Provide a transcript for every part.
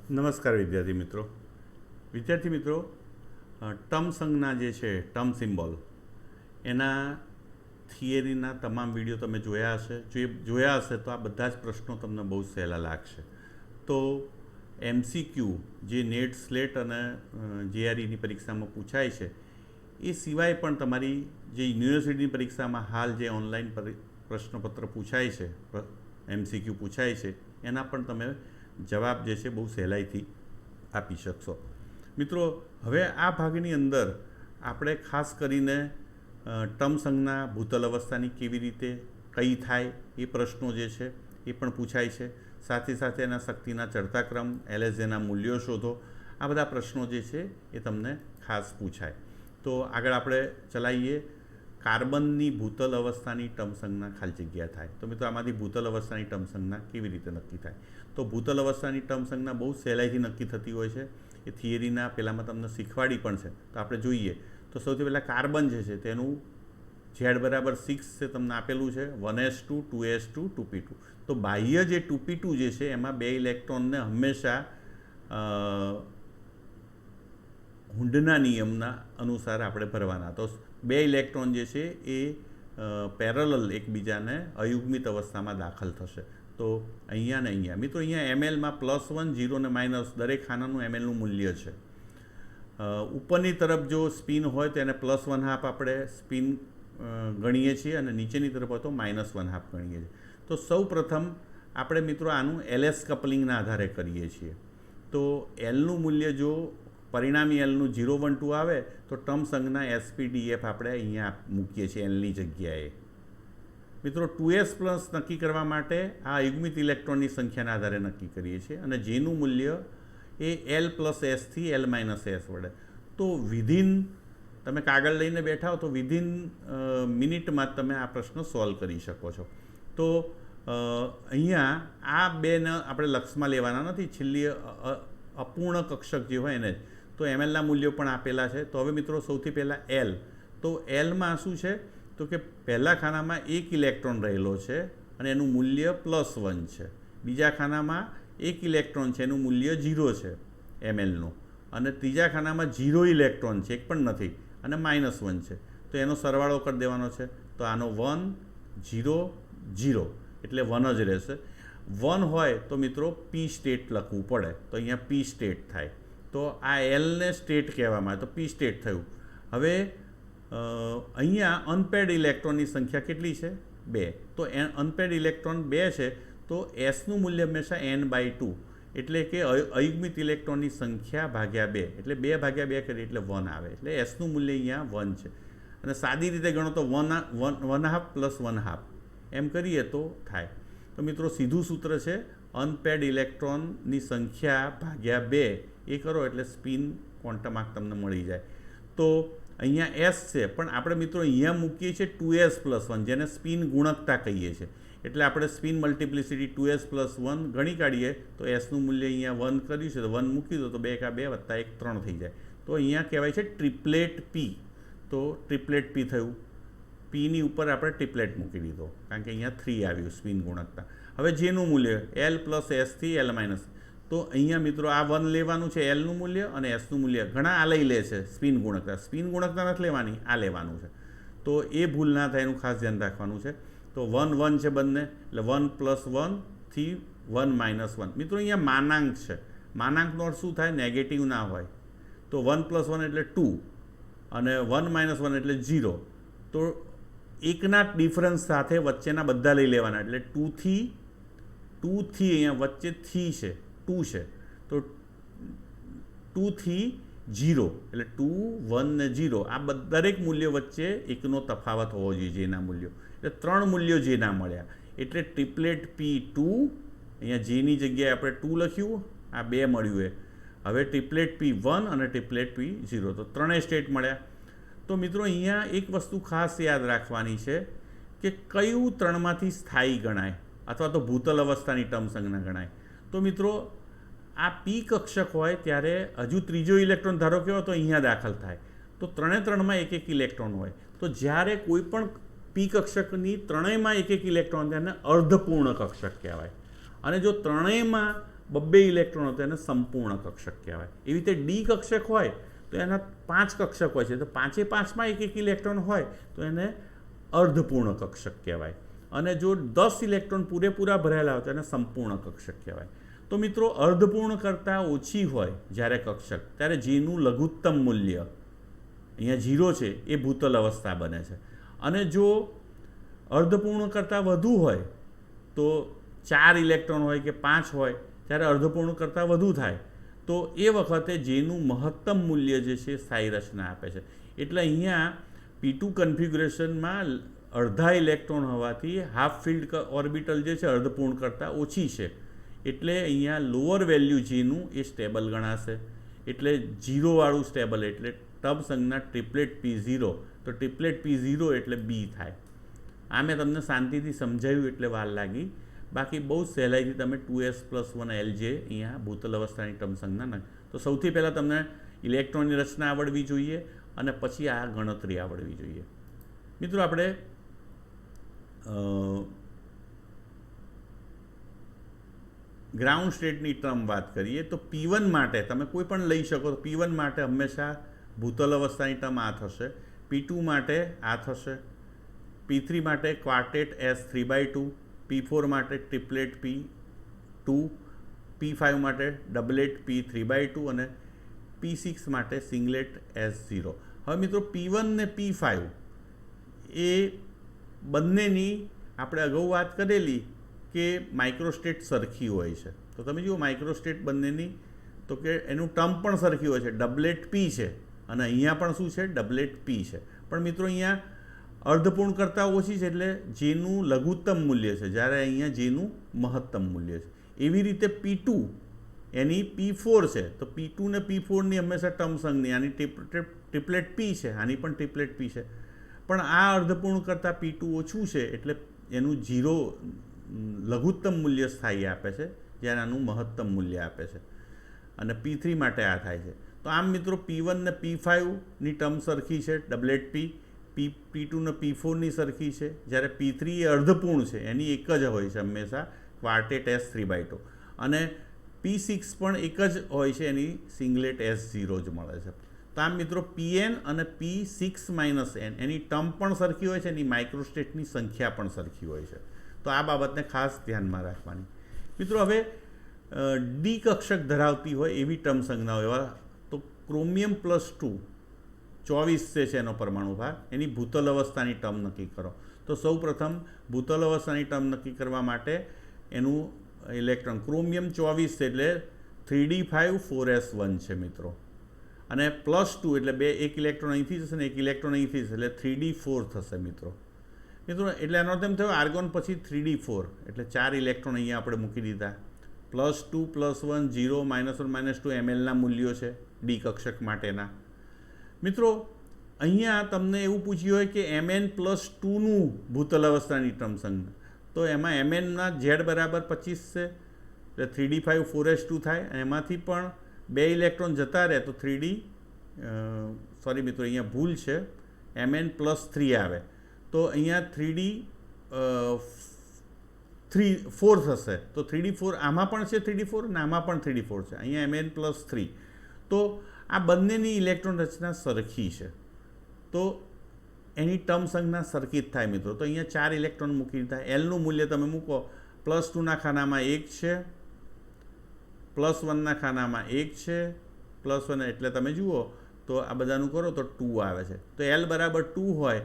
નમસ્કાર વિદ્યાર્થી મિત્રો ટર્મ સંજ્ઞા જે છે ટર્મ સિમ્બોલ એના થિયરીના તમામ વિડીયો તમે જોયા હશે તો આ બધા જ પ્રશ્નો તમને બહુ સહેલા લાગશે. તો MCQ જે નેટ સ્લેટ અને JREની પરીક્ષામાં પૂછાય છે એ સિવાય પણ તમારી જે યુનિવર્સિટીની પરીક્ષામાં હાલ જે ઓનલાઈન પ્રશ્નપત્ર પૂછાય છે, MCQ પૂછાય છે, એના પણ તમે જવાબ જે છે બહુ સહેલાઈથી આપી શકશો. મિત્રો, હવે આ ભાગની અંદર આપણે ખાસ કરીને ટર્મ સંજ્ઞા ભૂતલ અવસ્થાની કેવી રીતે કઈ થાય એ પ્રશ્નો જે છે એ પણ પૂછાય છે. સાથે સાથે એના શક્તિના ચડતા ક્રમ, LSJના મૂલ્યો શોધો, આ બધા પ્રશ્નો જે છે એ તમને ખાસ પૂછાય. તો આગળ આપણે ચલાવીએ. કાર્બનની ભૂતલ અવસ્થાની ટર્મ સંજ્ઞા ખાલી જગ્યા થાય. તો મિત્રો, આમાંથી ભૂતલ અવસ્થાની ટર્મ સંજ્ઞા કેવી રીતે નક્કી થાય? તો ભૂતલ અવસ્થાની ટર્મ સંજ્ઞા બહુ સહેલાઈથી નક્કી થતી હોય છે. એ થિયરીના પહેલાંમાં તમને શીખવાડી પણ છે. તો આપણે જોઈએ તો સૌથી પહેલાં કાર્બન જે છે તેનું Z = 6 છે, તમને આપેલું છે 1s2 2s2 2p2. તો બાહ્ય જે 2p2 જે છે એમાં 2 ઇલેક્ટ્રોનને હંમેશા હુન્ડના નિયમના અનુસાર આપણે ભરવાના. તો 2 ઇલેક્ટ્રોન જે છે એ પેરેલલ એકબીજાને અયુગ્મિત અવસ્થામાં દાખલ થશે. તો અહીંયા ને અહીંયા મિત્રો, અહીંયા mlમાં +1 0 ને માઇનસ દરેક ખાનાનું mlનું મૂલ્ય છે. ઉપરની તરફ જો સ્પિન હોય તો એને +1/2 આપણે સ્પિન ગણીએ છીએ અને નીચેની તરફ હોય તો -1/2 ગણીએ છીએ. તો સૌ પ્રથમ આપણે મિત્રો આનું LS કપલિંગના આધારે કરીએ છીએ. તો Lનું મૂલ્ય જો પરિણામી Lનું 0 1 2 આવે તો ટર્મ સંજ્ઞા SPDF આપણે અહીંયા મૂકીએ છીએ Lની જગ્યાએ. મિત્રો, 2s+ નક્કી કરવા માટે આ અયુગ્મિત ઇલેક્ટ્રોનની સંખ્યાના આધારે નક્કી કરીએ છીએ અને જેનું મૂલ્ય એ L + S થી L - S વડે. તો વિધિન તમે કાગળ લઈને બેઠા હો તો વિધિન મિનિટમાં તમે આ પ્રશ્ન સોલ્વ કરી શકો છો. તો અહીંયા આ બેને આપણે લક્ષમાં લેવાના નથી, છેલ્લી અપૂર્ણ કક્ષક જે હોય એને. તો mlના મૂલ્યો પણ આપેલા છે. તો હવે મિત્રો, સૌથી પહેલાં L. તો Lમાં શું છે? તો કે પહેલા ખાનામાં 1 ઇલેક્ટ્રોન રહેલો છે અને એનું મૂલ્ય +1 છે. બીજા ખાનામાં 1 ઇલેક્ટ્રોન છે, એનું મૂલ્ય 0 છે mlનું. અને ત્રીજા ખાનામાં 0 ઇલેક્ટ્રોન છે, એક પણ નથી, અને -1 છે. તો એનો સરવાળો કરી દેવાનો છે. તો આનો 1 0 0 એટલે 1 જ રહેશે. 1 હોય તો મિત્રો P સ્ટેટ લખવું પડે. તો અહીંયા P સ્ટેટ થાય. તો આ Lને સ્ટેટ કહેવામાં આવે, તો P સ્ટેટ થયું. હવે અહીંયા અનપેર્ડ ઇલેક્ટ્રોનની સંખ્યા કેટલી છે? 2. તો અનપેર્ડ ઇલેક્ટ્રોન 2 છે. તો Sનું મૂલ્ય હંમેશા n/2, એટલે કે અયુગ્મિત ઇલેક્ટ્રોનની સંખ્યા ભાગ્યા 2, એટલે 2/2 કરીએ એટલે 1 આવે. એટલે Sનું મૂલ્ય અહીંયા 1 છે. અને સાદી રીતે ગણો તો 1/2 + 1/2 એમ કરીએ તો થાય. તો મિત્રો, સીધું સૂત્ર છે અનપેર્ડ ઇલેક્ટ્રોનની સંખ્યા ભાગ્યા 2 એ કરો એટલે સ્પિન ક્વોન્ટમ આંક તમને મળી જાય. તો અહીંયા S છે, પણ આપણે મિત્રો અહીંયા મૂકીએ છીએ 2s+1, જેને સ્પિન ગુણકતા કહીએ છીએ. એટલે આપણે સ્પિન મલ્ટિપ્લિસિટી 2s+1 ગણી કાઢીએ તો Sનું મૂલ્ય અહીંયા 1 કર્યું છે, તો 1 મૂકી દો તો 2 × 2 + 1 3 થઈ જાય. તો અહીંયા કહેવાય છે ટ્રિપ્લેટ P. તો ટ્રિપ્લેટ P થયું. Pની ઉપર આપણે ટ્રિપ્લેટ મૂકી દીધો કારણ કે અહીંયા 3 આવ્યું સ્પિન ગુણકતા. હવે જેનું મૂલ્ય L + S થી L - તો અહીંયા મિત્રો આ 1 લેવાનું છે Lનું મૂલ્ય, અને Sનું મૂલ્ય ઘણા આ લઈ લે છે સ્પિન ગુણકતા. સ્પિન ગુણકતા નથી લેવાની, આ લેવાનું છે. તો એ ભૂલ ના થાય એનું ખાસ ધ્યાન રાખવાનું છે. તો 1 1 છે બંને, એટલે 1 + 1 થી 1 - 1. મિત્રો, અહીંયા માનાંક છે. માનાંકનો અર્થ શું થાય? નેગેટિવ ના હોય. તો 1 + 1 એટલે 2 અને 1 - 1 એટલે 0. તો એકના ડિફરન્સ સાથે વચ્ચેના બધા લઈ લેવાના. એટલે 2 થી અહીંયા વચ્ચે થી છે 2 છે. તો 2 થી 0 એટલે 2 1 ને 0 આ દરેક મૂલ્યો વચ્ચે એકનો તફાવત હોવો જોઈએ, જેના મૂલ્યો. એટલે 3 મૂલ્યો જેના મળ્યા એટલે ટ્રિપ્લેટ P2. અહીંયા જેની જગ્યાએ આપણે 2 લખ્યું, આ 2 મળ્યું એ. હવે ટ્રિપ્લેટ P1 અને ટ્રિપ્લેટ P0. તો 3 સ્ટેટ મળ્યા. તો મિત્રો, અહીંયા એક વસ્તુ ખાસ યાદ રાખવાની છે કે કયું 3માંથી સ્થાયી ગણાય અથવા તો ભૂતલ અવસ્થાની ટર્મ સંજ્ઞા ગણાય. તો મિત્રો, આ P કક્ષક હોય ત્યારે હજુ ત્રીજો ઇલેક્ટ્રોન ધારો કે હોય તો અહીંયા દાખલ થાય. તો 3માં 1 ઇલેક્ટ્રોન હોય. તો જ્યારે કોઈ પણ P કક્ષકની 3માં 1 ઇલેક્ટ્રોન તેને અર્ધપૂર્ણ કક્ષક કહેવાય. અને જો ત્રણેયમાં બબ્બે ઇલેક્ટ્રોન હોય તો એને સંપૂર્ણ કક્ષક કહેવાય. એવી રીતે ડી કક્ષક હોય તો એના 5 કક્ષક હોય છે, તો 5એ 5માં એક ઇલેક્ટ્રોન હોય તો એને અર્ધપૂર્ણ કક્ષક કહેવાય. અને જો 10 ઇલેક્ટ્રોન પૂરેપૂરા ભરાયેલા હોય તો એને સંપૂર્ણ કક્ષક કહેવાય. તો મિત્રો અર્ધપૂર્ણ કરતાં ઓછી હોય જ્યારે કક્ષક, ત્યારે જેનું લઘુત્તમ મૂલ્ય અહીંયા 0 છે એ ભૂતલ અવસ્થા બને છે. અને જો અર્ધપૂર્ણ કરતાં વધુ હોય તો 4 ઇલેક્ટ્રોન હોય કે 5 હોય ત્યારે અર્ધપૂર્ણ કરતાં વધુ થાય તો એ વખતે જેનું મહત્તમ મૂલ્ય જે છે સ્થાયી રચના આપે છે. એટલે અહીંયા P2 કન્ફિગ્યુરેશનમાં અડધા ઇલેક્ટ્રોન હોવાથી હાફ ફિલ્ડ ઓર્બિટલ જે છે અર્ધપૂર્ણ કરતાં ઓછી છે, એટલે અહીંયા લોઅર વેલ્યુ જીનું એ સ્ટેબલ ગણાશે. એટલે 0 સ્ટેબલ એટલે ટબ સંજ્ઞા ટ્રિપલેટ P0, તો ટ્રિપલેટ P0 એટલે B થાય. આ મેં તમને શાંતિથી સમજાવ્યું એટલે વાર લાગી, બાકી બહુ સહેલાઈથી તમે 2s+1 Lj અહીંયા ભૂતલ અવસ્થાની ટર્મ સંજ્ઞા નાખ. તો સૌથી પહેલાં તમને ઇલેક્ટ્રોનની રચના આવડવી જોઈએ અને પછી આ ગણતરી આવડવી જોઈએ. મિત્રો આપણે ગ્રાઉન્ડ સ્ટેટની ટર્મ વાત કરીએ તો P1 માટે તમે કોઈ પણ લઈ શકો. તો P1 માટે હંમેશા ભૂતલ અવસ્થાની ટર્મ આ થશે, P2 માટે આ થશે, P3 માટે ક્વાર્ટેટ S3/2, P4 માટે ટ્રિપલેટ P2, P5 માટે ડબલેટ P3/2 અને P6 માટે સિંગલેટ S0. હવે મિત્રો P1 ને P5 એ બંનેની આપણે અગાઉ વાત કરેલી કે માઇક્રોસ્ટેટ સરખી હોય છે. તો તમે જુઓ માઇક્રોસ્ટેટ બંનેની તો કે એનું ટર્મ પણ સરખી હોય છે, ડબલેટ P છે અને અહીંયા પણ શું છે ડબલેટ P છે. પણ મિત્રો અહીંયા અર્ધપૂર્ણ કરતાં ઓછી છે એટલે જેનું લઘુત્તમ મૂલ્ય છે, જ્યારે અહીંયા જેનું મહત્તમ મૂલ્ય છે. એવી રીતે P2 એની P4 છે, તો P2 ને P4ની હંમેશા ટર્મ સંજ્ઞા, આની ટ્રિપલેટ P છે, આની પણ ટ્રિપલેટ P છે. પણ આ અર્ધપૂર્ણ કરતાં P2 ઓછું છે એટલે એનું 0 લઘુત્તમ મૂલ્ય સ્થાયી આપે છે, જ્યારે આનું મહત્તમ મૂલ્ય આપે છે. અને P3 માટે આ થાય છે. તો આમ મિત્રો P1 ને P5ની ટર્મ સરખી છે, ડબલેટ P2 ને P4ની સરખી છે, જ્યારે P3 એ અર્ધપૂર્ણ છે, એની એક જ હોય છે હંમેશા ક્વાર્ટેટ S3/2, અને P6 પણ એક જ હોય છે, એની સિંગલેટ S0 જ મળે છે. તો આમ મિત્રો Pn અને P6-n એની ટર્મ પણ સરખી હોય છે, એની માઇક્રોસ્ટેટની સંખ્યા પણ સરખી હોય છે. તો આ બાબતને ખાસ ધ્યાનમાં રાખવાની. મિત્રો હવે ડી કક્ષક ધરાવતી હોય એવી ટર્મ સંજ્ઞાઓ એવા તો ક્રોમિયમ +2 24 છે એનો પરમાણુ ભાર, એની ભૂતલ અવસ્થાની ટર્મ નક્કી કરો. તો સૌ પ્રથમ ભૂતલ અવસ્થાની ટર્મ નક્કી કરવા માટે એનું ઇલેક્ટ્રોન ક્રોમિયમ 24 એટલે 3d5 4s1 છે મિત્રો, અને +2 એટલે એક ઇલેક્ટ્રોન અહીંથી જશે ને એક ઇલેક્ટ્રોન અહીંથી જશે એટલે 3d4 થશે મિત્રો. એટલે એનો અર્થ એમ થયો આર્ગોન પછી 3d4 એટલે 4 ઇલેક્ટ્રોન અહીંયા આપણે મૂકી દીધા. +2 +1 0 -1 -2 mlના મૂલ્યો છે ડી કક્ષક માટેના. મિત્રો અહીંયા તમને એવું પૂછ્યું હોય કે Mn+2નું ભૂતલ અવસ્થાની ટર્મ સંજ્ઞા, તો એમાં Mnના Z બરાબર 25 છે એટલે 3d5 4s2 થાય, અને એમાંથી પણ 2 ઇલેક્ટ્રોન જતા રહે તો સોરી મિત્રો અહીંયા ભૂલ છે, Mn+3 આવે તો અહીંયા 3d4 થશે. તો 3d4 આમાં પણ છે 3d4 અને આમાં પણ 3d4 છે, અહીંયા Mn+3. તો આ બંનેની ઇલેક્ટ્રોન રચના સરખી છે, તો એની ટર્મ સંજ્ઞા સરખી જ થાય મિત્રો. તો અહીંયા 4 ઇલેક્ટ્રોન મૂકી દીધા. એલનું મૂલ્ય તમે મૂકો, +2ના ખાનામાં 1 છે, +1ના ખાનામાં 1 છે, +1 એટલે તમે જુઓ તો આ બધાનું કરો તો 2 આવે છે. તો એલ બરાબર 2 હોય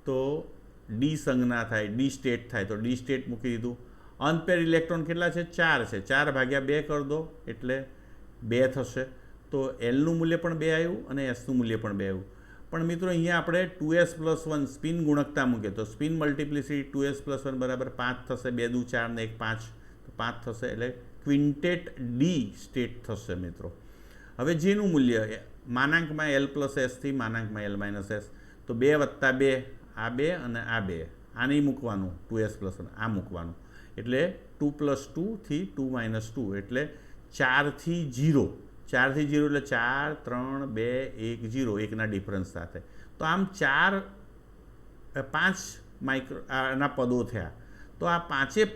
તો ડી સંજ્ઞા થાય, ડી સ્ટેટ થાય, તો ડી સ્ટેટ મૂકી દીધું. અનપેર ઇલેક્ટ્રોન કેટલા છે 4 છે, 4/2 કરી દો એટલે 2 થશે. તો એલનું મૂલ્ય પણ 2 આવ્યું અને એસનું મૂલ્ય પણ 2 આવ્યું. પણ મિત્રો અહીંયા આપણે 2s+1 સ્પિન ગુણકતા મૂકીએ તો સ્પિન મલ્ટિપ્લિસિટી 2s+1 બરાબર 5 થશે, 2 દુ 4 ને 1 5, તો 5 થશે એટલે ક્વિન્ટેટ ડી સ્ટેટ થશે મિત્રો. હવે જેનું મૂલ્ય માનાંકમાં L+s થી માનાંકમાં L-s, તો 2 + 2 આ 2 અને આ 2, આ નહીં મૂકવાનું 2s+1, આ મૂકવાનું એટલે 2 + 2 થી 2 - 2 એટલે 4 થી 0, 4 થી 0 એટલે 4 3 2 1 0 એકના ડિફરન્સ સાથે. તો આમ 5 આના પદો થયા. તો આ 5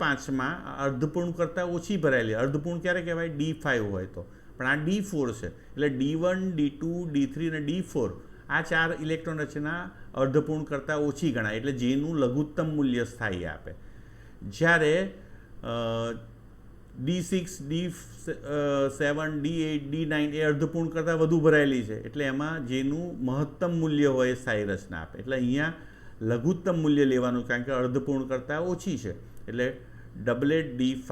અર્ધપૂર્ણ કરતાં ઓછી ભરાયેલી, અર્ધપૂર્ણ ક્યારે કહેવાય? D5 હોય તો, પણ આ D4 છે એટલે D1 D2 D3 અને D4 આ 4 ઇલેક્ટ્રોન રચના અર્ધપૂર્ણ કરતાં ઓછી ગણાય એટલે જેનું લઘુત્તમ મૂલ્ય સ્થાયી આપે. જ્યારે D6 D7 D8 D9 એ અર્ધપૂર્ણ કરતાં વધુ ભરાયેલી છે એટલે એમાં જેનું મહત્તમ મૂલ્ય હોય એ સ્થાયી રચના આપે. એટલે અહીંયા લઘુત્તમ મૂલ્ય લેવાનું કારણ કે અર્ધપૂર્ણ કરતાં ઓછી છે એટલે ડબલેટ D5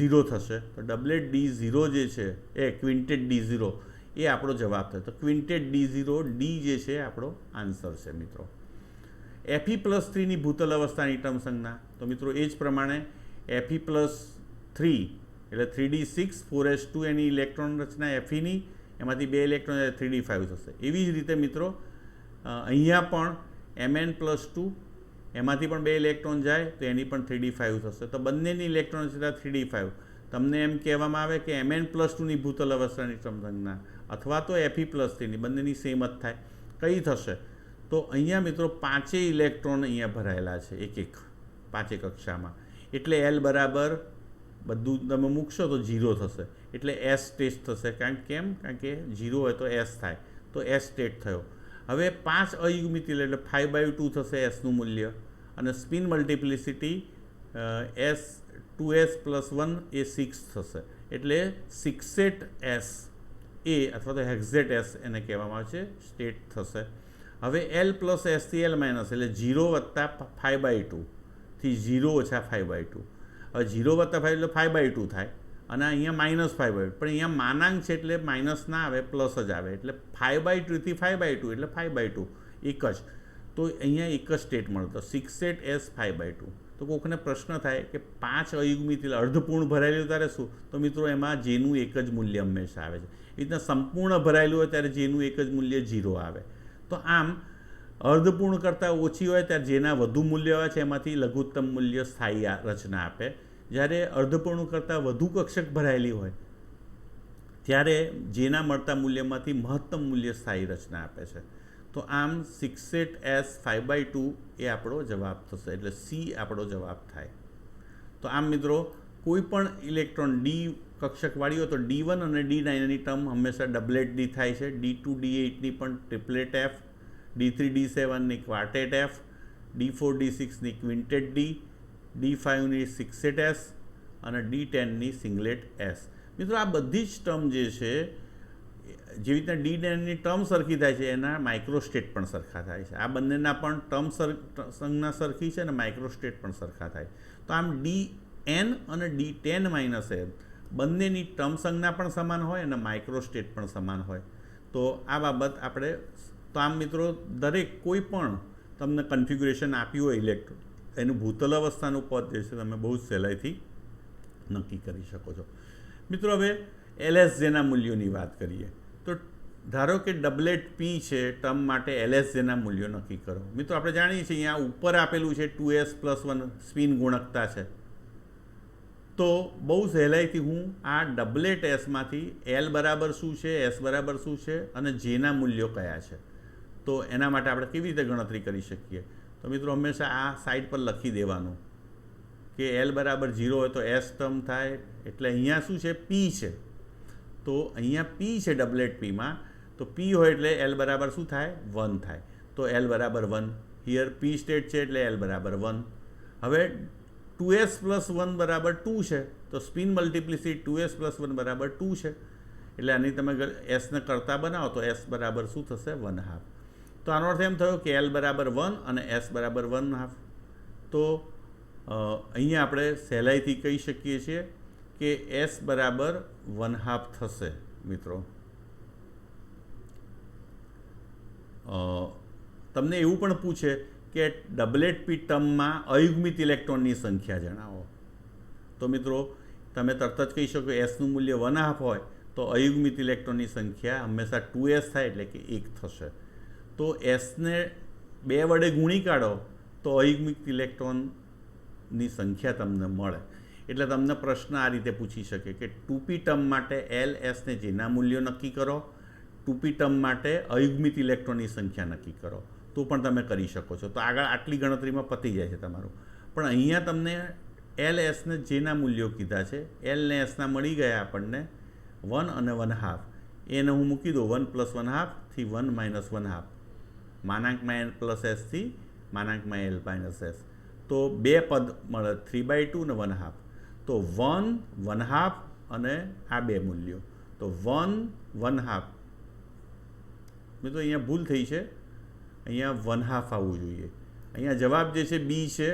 0 થશે. તો ડબલેટ D0 જે છે એ ક્વિન્ટેટ D0 એ આપણો જવાબ થયો. તો ક્વિન્ટેટ D0 D જે છે આપણો આન્સર છે મિત્રો. Fe+3ની ભૂતલ અવસ્થાની ટર્મ સંજ્ઞા, તો મિત્રો એ જ પ્રમાણે Fe+3 એટલે 3D6 4s2 એની ઇલેક્ટ્રોન રચના Feની, એમાંથી 2 ઇલેક્ટ્રોન 3D5 થશે. એવી જ રીતે મિત્રો અહીંયા પણ Mn+2 એમાંથી પણ 2 ઇલેક્ટ્રોન જાય તો એની પણ 3D5 થશે. તો બંનેની ઇલેક્ટ્રોન રચના 3D5. તમને એમ કહેવામાં આવે કે Mn+2ની ભૂતલ અવસ્થાની ટર્મ સંજ્ઞા અથવા તો Fe+3ની, બંનેની સેમ જ થાય. કઈ થશે? તો અહીંયા મિત્રો 5 ઇલેક્ટ્રોન અહીંયા ભરાયેલા છે એક એક 5 કક્ષામાં એટલે L બરાબર બધું તમે મૂકશો તો 0 થશે એટલે S ટેસ્ટ થશે. કારણ કે 0 હોય તો S થાય તો S સ્ટેટ થયો. હવે 5 અયુગ્મિત એટલે 5/2 થશે Sનું મૂલ્ય અને સ્પિન મલ્ટિપ્લિસિટી S 2s + 1 એ 6 થશે એટલે 6 S એ અથવા તો હેક્ઝેટ S એને કહેવામાં આવે છે સ્ટેટ થશે. હવે L + S થી L- એટલે 0 + 5/2 થી 0 - 5/2. હવે 0 + 5 એટલે 5/2 થાય અને અહીંયા -5/2 પણ અહીંયા માનાંક છે એટલે માઇનસ ના આવે પ્લસ જ આવે એટલે 5/2 થી 5/2 એટલે 5/2 એક જ. તો અહીંયા એક જ સ્ટેટ મળતો 6 S 5/2. તો કોઈકને પ્રશ્ન થાય કે 5 અયુગ્મિત એટલે અર્ધપૂર્ણ ભરાયેલું ત્યારે શું? તો મિત્રો એમાં જેનું એક જ મૂલ્ય હંમેશા આવે છે. એ રીતના સંપૂર્ણ ભરાયેલું હોય ત્યારે જેનું એક જ મૂલ્ય 0 આવે. તો આમ અર્ધપૂર્ણ કરતાં ઓછી હોય ત્યારે જેના વધુ મૂલ્ય હોય છે એમાંથી લઘુત્તમ મૂલ્ય સ્થાયી રચના આપે. જ્યારે અર્ધપૂર્ણ કરતાં વધુ કક્ષક ભરાયેલી હોય ત્યારે જેના મળતા મૂલ્યમાંથી મહત્તમ મૂલ્ય સ્થાયી રચના આપે છે. તો આમ 6 S 5/2 એ આપણો જવાબ થશે એટલે C આપણો જવાબ થાય. તો આમ મિત્રો કોઈ પણ ઇલેક્ટ્રોન D કક્ષકવાળી હોય તો D1 અને D9ની ટર્મ હંમેશા ડબલેટ D થાય છે. D2 D8ની પણ triplet F, D3 D7ની ક્વાર્ટેટ F, D4 D6ની ક્વિન્ટેટ D, D5ની સિક્સેટ S અને D10ની સિંગલેટ S. મિત્રો આ બધી જ ટર્મ જે છે જેવી રીતના D9ની ટર્મ સરખી થાય છે એના માઇક્રોસ્ટેટ પણ સરખા થાય છે. આ બંનેના પણ ટર્મ સંજ્ઞા સરખી છે અને માઇક્રોસ્ટેટ પણ સરખા થાય. તો આમ Dn અને D10 - n બંનેની ટર્મ સંજ્ઞા પણ સમાન હોય અને માઇક્રોસ્ટેટ પણ સમાન હોય. તો આ બાબત આપણે તો આમ મિત્રો દરેક કોઈ પણ તમને કન્ફિગ્યુરેશન આપ્યું હોય ઇલેક્ટ્રોન એનું ભૂતલ અવસ્થાનું પદ જે છે તમે બહુ જ સહેલાઈથી નક્કી કરી શકો છો. મિત્રો હવે LSJના મૂલ્યોની વાત કરીએ તો ધારો કે ડબલેટ P છે ટર્મ માટે LSJના મૂલ્યો નક્કી કરો. મિત્રો આપણે જાણીએ છીએ અહીંયા ઉપર આપેલું છે 2s + 1 સ્પિન ગુણકતા છે. તો બહુ સહેલાઈથી હું આ ડબલેટ Sમાંથી L બરાબર શું છે, S બરાબર શું છે અને જેના મૂલ્યો કયા છે તો એના માટે આપણે કેવી રીતે ગણતરી કરી શકીએ? તો મિત્રો હંમેશા આ સાઈડ પર લખી દેવાનું કે L બરાબર 0 હોય તો S ટર્મ થાય એટલે અહીંયા શું છે P છે. તો અહીંયા P છે ડબલેટ Pમાં તો P હોય એટલે L બરાબર શું થાય? 1 થાય. તો L બરાબર 1 હિયર P સ્ટેટ છે એટલે L બરાબર 1. હવે 2s + 1 બરાબર 2 છે તો સ્પિન મલ્ટિપ્લિસિટી 2s + 1 બરાબર 2 છે એટલે આની તમે Sને કરતા બનાવો તો S બરાબર શું થશે? 1/2. તો આનો અર્થ એમ થયો કે L બરાબર 1 અને S બરાબર 1/2. તો અહીંયા આપણે સહેલાઈથી કહી શકીએ છીએ કે S બરાબર 1/2 થશે. મિત્રો તમને એવું પણ પૂછે કે ડબલેટ P ટર્મમાં અયુગ્મિત ઇલેક્ટ્રોનની સંખ્યા જણાવો તો મિત્રો તમે તરત જ કહી શકો Sનું મૂલ્ય 1/2 હોય તો અયુગ્મિત ઇલેક્ટ્રોનની સંખ્યા હંમેશા 2s થાય એટલે કે 1 થશે. તો Sને 2 વડે ગુણી કાઢો તો અયુગ્મિત ઇલેક્ટ્રોનની સંખ્યા તમને મળે. એટલે તમને પ્રશ્ન આ રીતે પૂછી શકે કે 2p ટર્મ માટે L, S ને જેના મૂલ્યો નક્કી કરો, 2p ટર્મ માટે અયુગ્મિત ઇલેક્ટ્રોનની સંખ્યા નક્કી કરો તો પણ તમે કરી શકો છો. તો આગળ આટલી ગણતરીમાં પતી જાય છે તમારું. પણ અહીંયા તમને એલ એસને જેના મૂલ્યો કીધા છે, એલ ને એસના મળી ગયા આપણને 1 અને 1/2. એને હું મૂકી દઉં 1 + 1/2 થી 1 - 1/2 માનાંકમાં એલ પ્લસ એસ થી માનાંકમાં એલ માઇનસ એસ. તો બે પદ મળે 3/2 ને 1/2. તો 1 1/2 અને આ બે મૂલ્યો. તો 1 1/2. મિત્રો અહીંયા ભૂલ થઈ છે, અહીંયા 1/2 આવવું જોઈએ. અહીંયા જવાબ જે છે બી છે,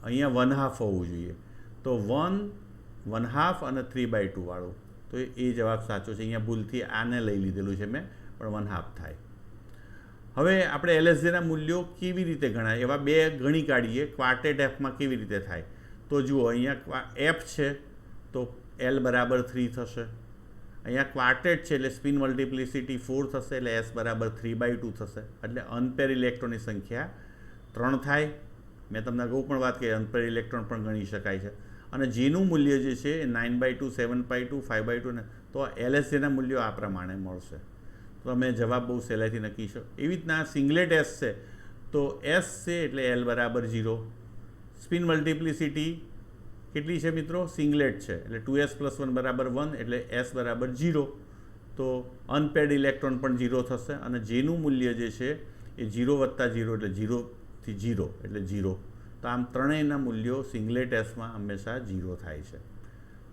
અહીંયા 1/2 હોવું જોઈએ. તો 1 1/2 અને 3/2 વાળું. તો એ જવાબ સાચો છે. અહીંયા ભૂલથી આને લઈ લીધેલું છે મેં, પણ 1/2 થાય. હવે આપણે એલએસજેના મૂલ્યો કેવી રીતે ગણાય એવા બે ગણી કાઢીએ. ક્વાર્ટેટ એફમાં કેવી રીતે થાય? તો જુઓ, અહીંયા એફ છે તો એલ બરાબર 3 થશે. અહીંયા ક્વાર્ટેટ છે એટલે સ્પિન મલ્ટિપ્લિસિટી 4 થશે, એટલે એસ બરાબર 3/2 થશે. એટલે અનપેર ઇલેક્ટ્રોનની સંખ્યા 3 થાય. મેં તમને અગાઉ પણ વાત કરી, અનપેર ઇલેક્ટ્રોન પણ ગણી શકાય છે. અને જેનું મૂલ્ય જે છે એ 9/2 7/2 5/2 ને, તો એલએસજેના મૂલ્યો આ પ્રમાણે મળશે. તો તમે જવાબ બહુ સહેલાઈથી નક્કી શકો. એવી રીતના સિંગલેટ એસ છે તો એસ છે એટલે એલ બરાબર 0. સ્પિન મલ્ટિપ્લિસિટી કેટલી છે મિત્રો? સિંગલેટ છે એટલે 2s + 1 બરાબર 1 એટલે એસ બરાબર 0. તો અનપેર્ડ ઇલેક્ટ્રોન પણ 0 થશે. અને જેનું મૂલ્ય જે છે એ 0 + 0 એટલે 0 થી 0 એટલે 0. તો આમ ત્રણેયના મૂલ્યો સિંગલેટ એસમાં હંમેશા 0 થાય છે.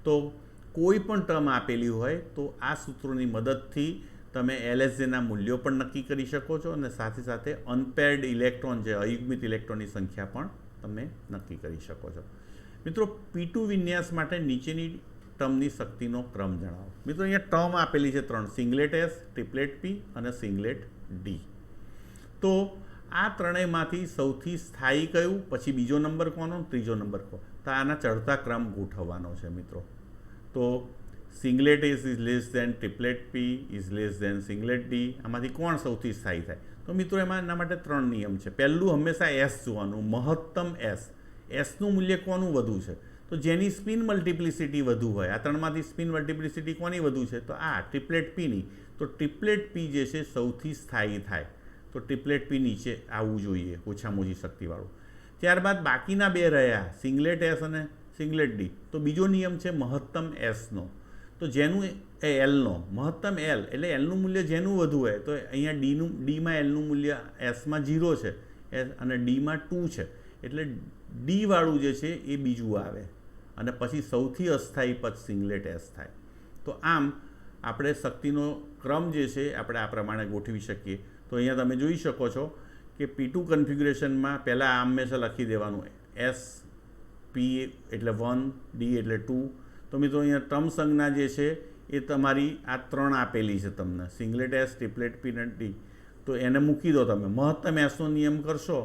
તો કોઈ પણ ટર્મ આપેલી હોય તો આ સૂત્રોની મદદથી તમે એલએસજેના મૂલ્યો પણ નક્કી કરી શકો છો અને સાથે સાથે અનપેર્ડ ઇલેક્ટ્રોન જે અયુગ્મિત ઇલેક્ટ્રોનની સંખ્યા પણ તમે નક્કી કરી શકો છો. મિત્રો P2 વિન્યાસ માટે નીચેની ટર્મની શક્તિનો ક્રમ જણાવો. મિત્રો અહીંયા ટર્મ આપેલી છે 3: સિંગલેટ એસ, ટ્રિપલેટ પી અને સિંગલેટ ડી. તો આ ત્રણેયમાંથી સૌથી સ્થાયી કયું, પછી બીજો નંબર કોનો, ત્રીજો નંબર કોનો? તો આના ચડતા ક્રમ ગોઠવવાનો છે મિત્રો. તો singlet S is less than triplet P is less than singlet D. આમાંથી કોણ સૌથી સ્થાયી થાય? તો મિત્રો એમાં એના માટે 3 નિયમ છે. પહેલું, હંમેશા એસ જોવાનું, મહત્તમ એસ. એસનું મૂલ્ય કોનું વધુ છે? તો જેની સ્પિન મલ્ટિપ્લિસિટી વધુ હોય. આ ત્રણમાંથી સ્પિન મલ્ટિપ્લિસિટી કોની વધુ છે? તો આ ટ્રિપલેટ પીની. તો ટ્રિપલેટ પી જે છે સૌથી સ્થાયી થાય. તો ટ્રિપલેટ પી નીચે આવવું જોઈએ, ઓછામાં ઓછી શક્તિવાળું. ત્યારબાદ બાકીના બે રહ્યા, સિંગલેટ એસ અને સિંગલેટ ડી. તો બીજો નિયમ છે મહત્તમ એસનો. તો જેનું એ એલનો મહત્તમ એલ એટલે એલનું મૂલ્ય જેનું વધુ હોય. તો અહીંયા ડીમાં એલનું મૂલ્ય એસમાં 0 છે અને ડીમાં 2 છે. એટલે ડીવાળું જે છે એ બીજું આવે અને પછી સૌથી અસ્થાયી પદ સિંગલેટ એસ થાય. તો આમ આપણે શક્તિનો ક્રમ જે છે આપણે આ પ્રમાણે ગોઠવી શકીએ. તો અહીંયા તમે જોઈ શકો છો કે P2 કન્ફિગ્યુરેશનમાં પહેલાં આ હંમેશા લખી દેવાનું, એસ પી એટલે 1, ડી એટલે 2. તો મિત્રો અહીંયા ટર્મ સંજ્ઞા જે છે એ તમારી આ 3 આપેલી છે તમને, સિંગલેટ એસ, ટ્રિપલેટ પી અને ડી. તો એને મૂકી દો તમે. મહત્તમ એસનો નિયમ કરશો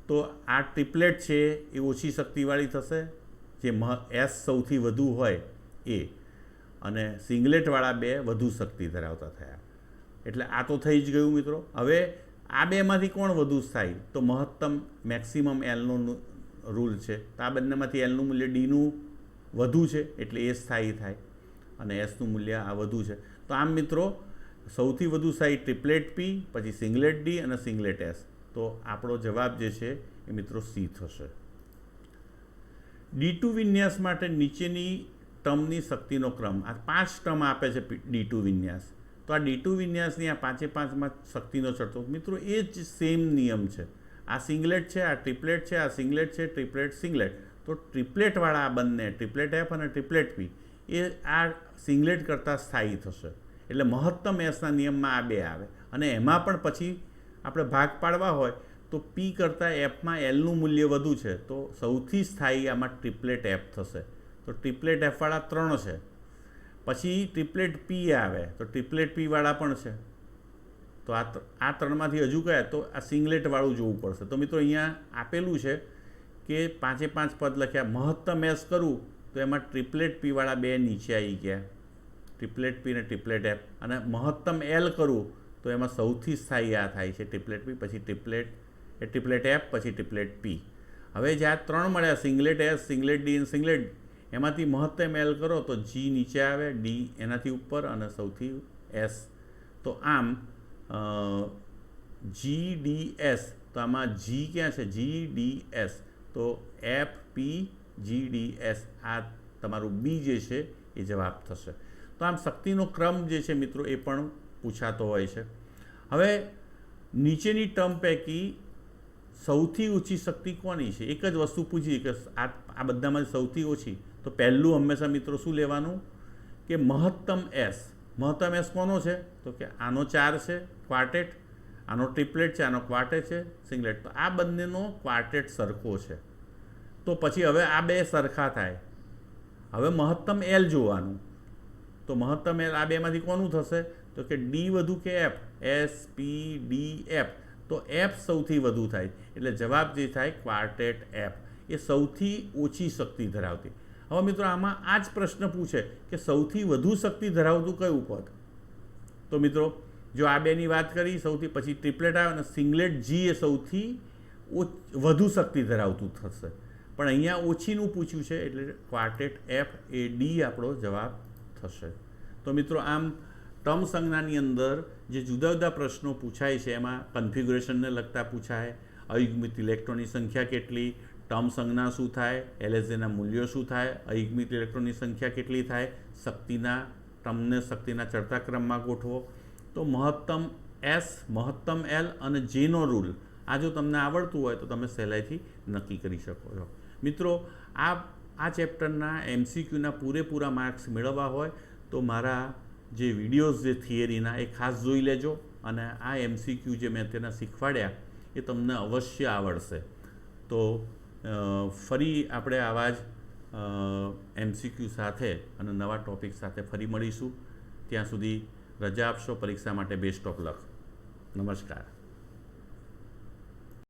તો આ ટ્રિપલેટ છે એ ઓછી શક્તિવાળી થશે, જે એસ સૌથી વધુ હોય એ, અને સિંગલેટવાળા બે વધુ શક્તિ ધરાવતા થયા. એટલે આ તો થઈ જ ગયું મિત્રો. હવે આ બેમાંથી કોણ વધુ સ્થાયી? તો મહત્તમ મેક્સિમમ એલનો રૂલ છે. તો આ બંનેમાંથી એલનું મૂલ્ય ડીનું વધુ છે એટલે એ સ્થાયી થાય અને એસનું મૂલ્ય આ વધુ છે. તો આમ મિત્રો સૌથી વધુ સ્થાયી ટ્રિપલેટ પી, પછી સિંગલેટ ડી અને સિંગલેટ એસ. તો આપણો જવાબ જે છે એ મિત્રો સી થશે. D2 વિન્યાસ માટે નીચેની ટર્મની શક્તિનો ક્રમ. આ 5 ટર્મ આપે છે D2 વિન્યાસ. તો આ D2 વિન્યાસની આ 5-5માં શક્તિનો ચડતો મિત્રો એ જ સેમ નિયમ છે. આ સિંગલેટ છે, આ ટ્રિપલેટ છે, આ સિંગલેટ છે, ટ્રિપલેટ સિંગલેટ. તો ટ્રિપલેટવાળા આ બંને, ટ્રિપલેટ એફ અને ટ્રિપલેટ પી, એ આ સિંગલેટ કરતાં સ્થાયી થશે. એટલે મહત્તમ એસના નિયમમાં આ બે આવે. અને એમાં પણ પછી આપણે ભાગ પાડવા હોય તો પી કરતાં એફમાં એલનું મૂલ્ય વધુ છે. તો સૌથી સ્થાયી આમાં ટ્રિપલેટ એફ થશે. તો ટ્રિપલેટ એફવાળા 3 છે. પછી ટ્રિપલેટ પી આવે તો ટ્રિપલેટ પીવાળા પણ છે. તો આ 3માંથી હજુ કયા? તો આ સિંગલેટવાળું જોવું પડશે. તો મિત્રો અહીંયા આપેલું છે કે 5-5 પદ લખ્યા. મહત્તમ એસ કરું તો એમાં ટ્રિપલેટ પીવાળા બે નીચે આવી ગયા, ટ્રિપલેટ પી અને ટ્રિપલેટ એફ. અને મહત્તમ એલ કરું તો એમાં સૌથી સ્થાયી આ થાય છે ટ્રિપલેટ પી, પછી ટ્રિપલેટ એફ, પછી ટ્રિપલેટ પી. હવે જે આ 3 મળ્યા, સિંગલેટ એસ, સિંગલેટ ડી અને સિંગલેટ, એમાંથી મહત્તમ એલ કરો તો જી નીચે આવે, ડી એનાથી ઉપર અને સૌથી એસ. તો આમ જી ડી એસ. તો આમાં જી ક્યાં છે? G D S. તો એફ પી GDS આ તમારું બી જે છે એ જવાબ થશે. તો આમ શક્તિનો ક્રમ જે છે મિત્રો એ પણ પૂછાતો હોય છે. હવે નીચેની ટર્મ પૈકી સૌથી ઓછી શક્તિ કોની છે? એક જ વસ્તુ પૂછી કે આ બધામાં સૌથી ઓછી, તો પહેલું હંમેશા મિત્રો શું લેવાનું કે મહત્તમ એસ. મહત્તમ એસ કોનો છે? તો કે આનો 4 છે ક્વાર્ટેટ, આનો ટ્રિપલેટ છે, આનો ક્વાર્ટેટ છે સિંગલેટ. તો આ બંનેનો ક્વાર્ટેટ સરખો છે. તો પછી હવે આ બે સરખા થાય. હવે મહત્તમ એલ જોવાનું. તો મહત્તમ એલ આ બેમાંથી કોનું થશે? તો કે ડી વધુ કે F? S P D F. તો એફ સૌથી વધુ થાય, એટલે જવાબ જે થાય ક્વાર્ટેટ એફ, એ સૌથી ઓછી શક્તિ ધરાવતી. હવે મિત્રો આમાં આ જ પ્રશ્ન પૂછે કે સૌથી વધુ શક્તિ ધરાવતું કયું પદ? તો મિત્રો જો આ બેની વાત કરી સૌથી, પછી ટ્રિપલેટ આવે અને સિંગલેટ જી એ સૌથી વધુ શક્તિ ધરાવતું થશે. પણ અહીંયા ઓછીનું પૂછ્યું છે એટલે ક્વાર્ટેટ એફ એ ડી આપણો જવાબ થશે. તો મિત્રો આમ ટર્મ સંજ્ઞાની અંદર જે જુદા જુદા પ્રશ્નો પૂછાય છે એમાં કન્ફિગ્યુરેશનને લગતા પૂછાય, અયુગ્મિત ઇલેક્ટ્રોનની સંખ્યા કેટલી, ટર્મ સંજ્ઞા શું થાય, એલએસએના મૂલ્યો શું થાય, અયુગ્મિત ઇલેક્ટ્રોનની સંખ્યા કેટલી થાય, શક્તિના ટર્મને શક્તિના ચડતા ક્રમમાં ગોઠવો. તો મહત્તમ એસ, મહત્તમ એલ અને જેનો રૂલ આ જો તમને આવડતું હોય તો તમે સહેલાઈથી નક્કી કરી શકો છો. મિત્રો આ ચેપ્ટરના MCQના પૂરેપૂરા માર્ક્સ મેળવવા હોય તો મારા જે વિડીયોઝ જે થિયરીના એ ખાસ જોઈ લેજો, અને આ MCQ જે મેં તેના શીખવાડ્યા એ તમને અવશ્ય આવડશે. તો ફરી આપણે આવા જ MCQ સાથે અને નવા ટૉપિક સાથે ફરી મળીશું. ત્યાં સુધી રજા આપશો. પરીક્ષા માટે બેસ્ટ ઓફ લક. નમસ્કાર.